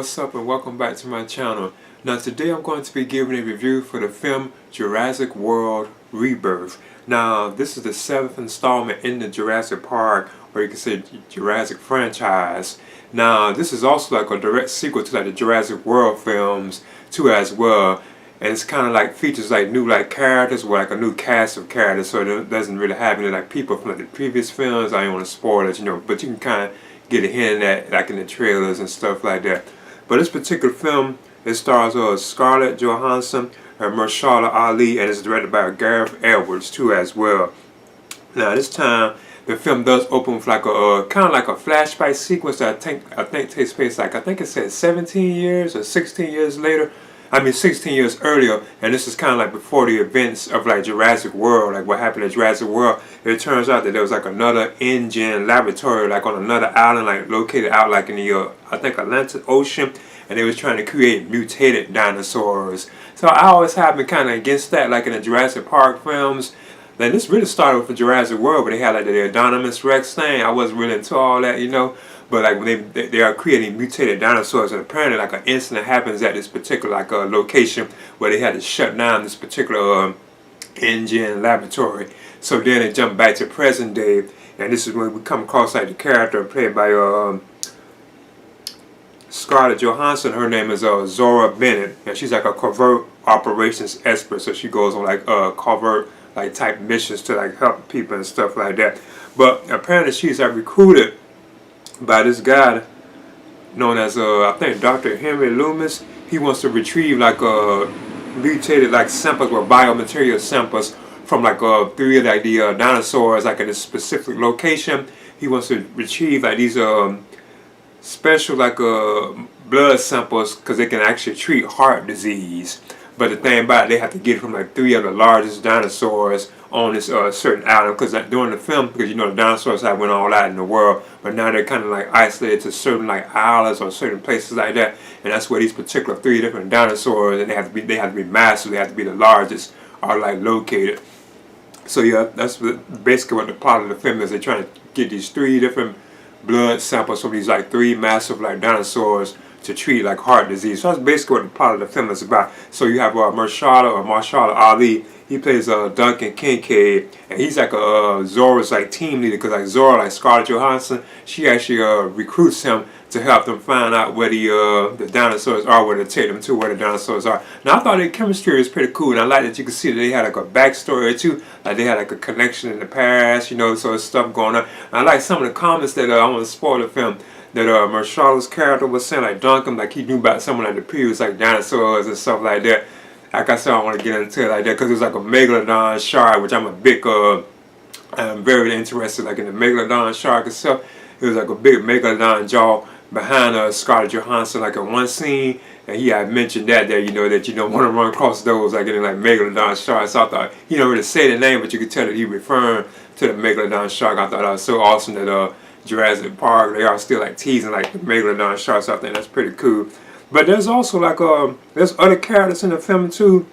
what's up and welcome back to my channel. Now today I'm going to be giving a review for the film Jurassic World Rebirth. Now this is the 7th installment in the Jurassic Park, or you can say Jurassic franchise. Now this is also like a direct sequel to like the Jurassic World films too as well. And it's kind of like features like new like characters or like a new cast of characters, so it doesn't really have any like people from like the previous films. I don't want to spoil it, but you can kind of get a hint at like in the trailers and stuff like that. But this particular film, it stars Scarlett Johansson and Mahershala Ali, and it's directed by Gareth Edwards too as well. Now this time the film does open with like a kind of like a flashback sequence that I think takes place like I think it said 17 years or 16 years later. I mean 16 years earlier, and this is kind of like before the events of like Jurassic World, like what happened in Jurassic World. It turns out that there was like another engine laboratory like on another island, like located out like in the I think Atlantic Ocean, and they was trying to create mutated dinosaurs. So I always have been kind of against that, like in the Jurassic Park films. Then this really started with the Jurassic World, but they had like the Anonymous Rex thing. I wasn't really into all that, But like when they are creating mutated dinosaurs, and apparently like an incident happens at this particular like location where they had to shut down this particular engine laboratory. So then they jump back to present day, and this is when we come across like the character played by Scarlett Johansson. Her name is Zora Bennett, and she's like a covert operations expert. So she goes on like covert like type missions to like help people and stuff like that. But apparently she's like recruited by this guy known as I think Dr. Henry Loomis. He wants to retrieve like mutated like samples or biomaterial samples from like 3 of like the dinosaurs like in a specific location. He wants to retrieve like these special like blood samples because they can actually treat heart disease. But the thing about it, they have to get it from like 3 of the largest dinosaurs on this certain island, because during the film, because the dinosaurs have went all out in the world, but now they're kind of like isolated to certain like islands or certain places like that, and that's where these particular 3 different dinosaurs, and they have to be massive, they have to be the largest, are like located. So yeah, that's basically what the plot of the film is. They're trying to get these 3 different blood samples from these like 3 massive like dinosaurs to treat like heart disease. So that's basically what the plot of the film is about. So you have Mahershala Ali. He plays Duncan Kincaid, and he's like Zora's like team leader, because like Zora, like Scarlett Johansson, she actually recruits him to help them find out where the dinosaurs are, where to take them to, where the dinosaurs are. Now I thought their chemistry was pretty cool, and I like that you can see that they had like a backstory too, like they had like a connection in the past, so it's stuff going on. And I like some of the comments that I want to spoil the film, that Mahershala's character was saying, like Duncan, like he knew about some of like the previous like dinosaurs and stuff like that. Like I said, I don't want to get into it like that because it was like a megalodon shark, which I'm a big, I'm very interested like in the megalodon shark itself. It was like a big megalodon jaw behind Scarlett Johansson like in one scene, and he had mentioned that you don't want to run across those like in like megalodon sharks. So I thought he don't really say the name, but you could tell that he referring to the megalodon shark. I thought that was so awesome that Jurassic Park, they are still like teasing like the megalodon sharks. So I think that's pretty cool. But there's also like there's other characters in the film too.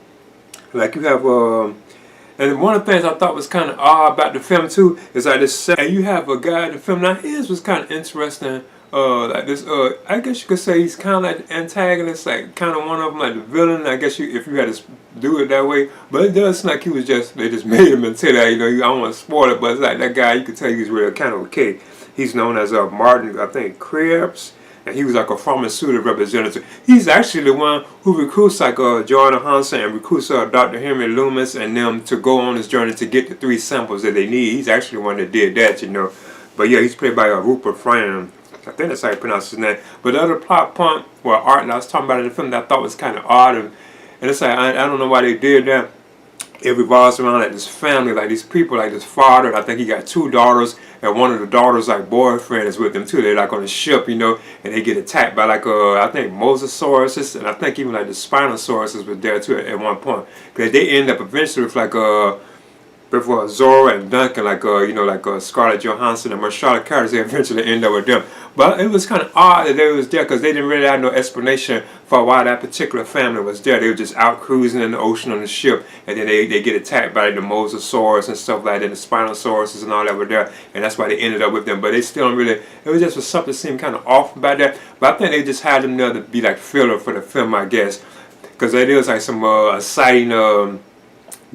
Like you have and one of the things I thought was kind of odd about the film too is like this, and you have a guy in the film. Now his was kind of interesting. Like this I guess you could say he's kind of like the antagonist, like kind of one of them, like the villain. I guess if you had to do it that way. But it does seem like he was they just made him into that. I don't want to spoil it, but it's like that guy. You could tell he was really kind of okay. He's known as Martin, I think, Krebs. And he was like a pharmaceutical representative. He's actually the one who recruits like Jordan Hansen and recruits Dr. Henry Loomis and them to go on this journey to get the 3 samples that they need. He's actually the one that did that, But yeah, he's played by Rupert Friend. I think that's how you pronounce his name. But the other plot point, art that I was talking about in the film that I thought was kind of odd, and it's like I don't know why they did that. It revolves around like this family, like these people, like this father. I think he got 2 daughters, and one of the daughters' like boyfriend is with them too. They're like on a ship, and they get attacked by like I think Mosasaurus, and I think even like the Spinosaurus was there too at one point. Because they end up eventually with like before Zora and Duncan, like Scarlett Johansson and Mahershala characters, they eventually end up with them. But it was kind of odd that they was there because they didn't really have no explanation for why that particular family was there. They were just out cruising in the ocean on the ship, and then they get attacked by the Mosasaurus and stuff like that, and the Spinosaurus and all that were there, and that's why they ended up with them. But they still don't really, it was just for something that seemed kind of off about that. But I think they just had them there to be like filler for the film, I guess, because there is like some exciting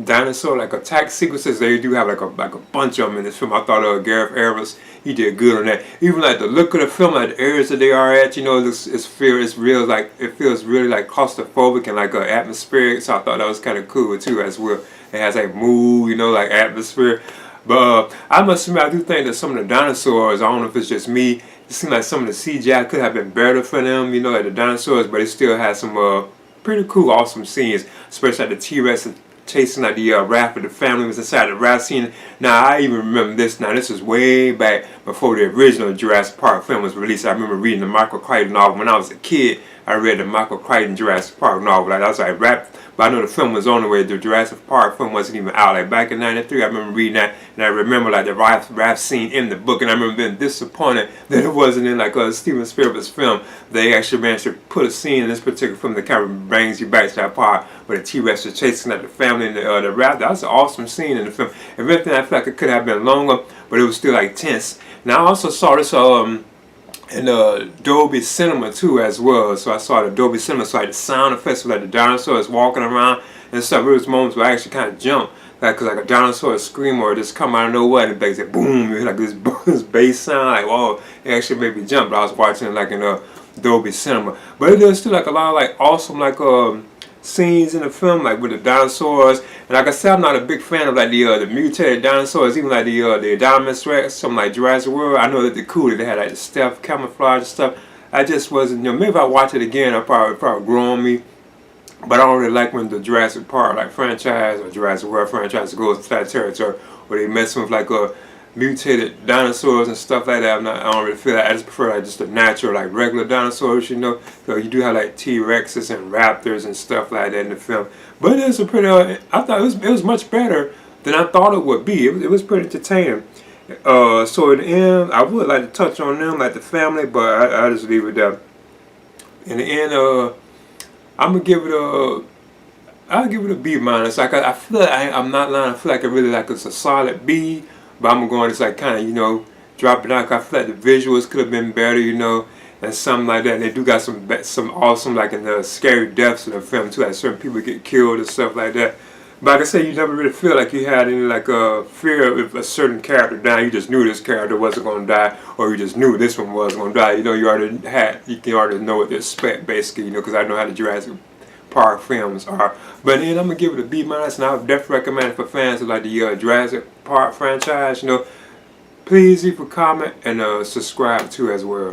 dinosaur like attack sequences. They do have like a bunch of them in this film. I thought Gareth Evans, he did good on that. Even like the look of the film, like the areas that they are at, it's real, like it feels really like claustrophobic and like atmospheric. So I thought that was kind of cool too as well. It has like mood, like atmosphere. But I must admit, I do think that some of the dinosaurs, I don't know if it's just me, it seems like some of the CGI could have been better for them, like the dinosaurs, but it still has some pretty cool, awesome scenes, especially like the T-Rex chasing like the raft of the family was inside the raft scene. Now I even remember this. Now this was way back before the original Jurassic Park film was released. I remember reading the Michael Crichton novel when I was a kid. I read the Michael Crichton Jurassic Park novel. Like I was like rap, but I know the film was on the way. The Jurassic Park film wasn't even out. Like back in '93, I remember reading that, and I remember like the raft scene in the book, and I remember being disappointed that it wasn't in like Steven Spielberg's film. They actually managed to put a scene in this particular film that kind of brings you back to that part where the T-Rex was chasing like the family and the raft. That was an awesome scene in the film. If anything, I feel like it could have been longer, but it was still like tense. Now I also saw this in Dolby Cinema too as well. So I saw the Dolby Cinema, so like the sound effects of like the dinosaurs walking around and stuff. There was moments where I actually kind of jumped, like cause like a dinosaur scream or just come out of nowhere and they say boom, you hear like this bass sound, like whoa, it actually made me jump. But I was watching it like in Dolby Cinema, but there's still like a lot of like awesome like scenes in the film, like with the dinosaurs. And like I said, I'm not a big fan of like the mutated dinosaurs, even like the Indominus Rex, something like Jurassic World. I know that they're cool, that they had like the stealth camouflage and stuff. I just wasn't, maybe if I watch it again, I'll probably grow on me. But I don't really like when the Jurassic Park like franchise or Jurassic World franchise goes to that territory where they mess with like mutated dinosaurs and stuff like that. I don't really feel that. I just prefer like just the natural, like regular dinosaurs, So you do have like T-Rexes and Raptors and stuff like that in the film. But it was a pretty. I thought it was much better than I thought it would be. It was pretty entertaining. So in the end, I would like to touch on them, like the family, but I just leave it there. In the end, I'm gonna give it I'll give it a B minus. Like I feel like I'm not lying. I feel like it's a solid B. But I'm going to just like kind of, drop it down. I feel like the visuals could have been better, and something like that. And they do got some awesome, like in the scary deaths in the film too. Like certain people get killed and stuff like that. But like I said, you never really feel like you had any like fear of a certain character dying. You just knew this character wasn't going to die, or you just knew this one was going to die. You can already know what to expect basically, because I know how the Jurassic Park films are. But then I'm gonna give it a B minus, and I would definitely recommend it for fans of like the Jurassic Park franchise. Please leave a comment and subscribe too as well.